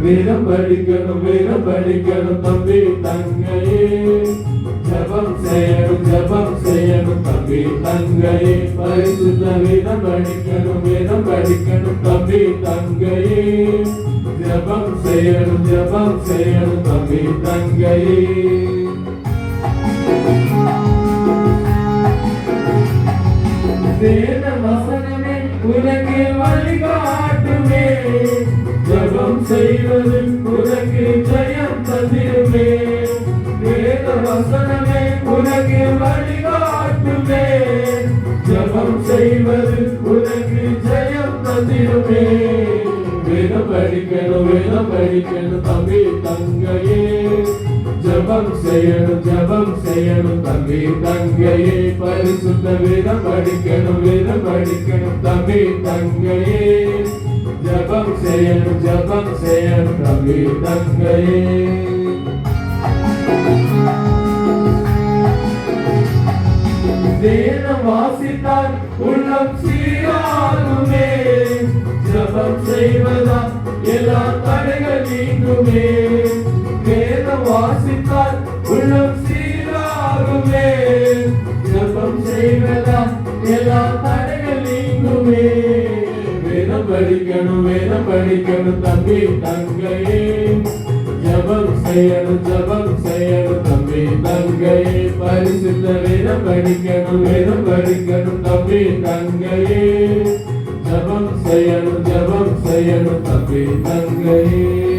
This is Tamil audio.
வேதம் படிக்கணும் தம்பி தங்கையே. ஜபம் செய்யணும் தம்பி தங்கையே. பரிசுத்த வேதம் படிக்கணும் தம்பி தங்கையே. ஜபம் செய்யணும் தம்பி தங்கையே. வேத வசனமே உனக்கு வழிகாட்டுமே. ஜபம் செய்வது உனக்கு ஜெயம் தந்திருமே. வேத வசனமே உனக்கு வழிகாட்டுமே. ஜபம் செய்வது உனக்கு ஜெயம் தந்திருமே. வேதம் படிக்கணும் தம்பி தங்கையே. ஜபம் செய்யணும் தம்பி தங்கையே. பரிசுத்த வேதம் படிக்கணும் தம்பி தங்கையே. ஜபம் செய்யணும் தம்பி தங்கையே. வேதம் வாசித்தால் உள்ளம் சீராகுமே. ஜபம் செய்வதால் எல்லா தடைகள் நீங்குமே. வேதம் வாசித்தால் உள்ளம் சீராகுமே. ஜபம் செய்வதால் எல்லா தடைகள் நீங்குமே. வேதம் படிக்கணும் தம்பி தங்கையே. ஜபம் செய்யணும் தம்பி தங்கையே. பரிசுத்த வேதம் படிக்கணும் தம்பி தங்கையே. ஜபம் செய்யணும் தம்பி தங்கையே.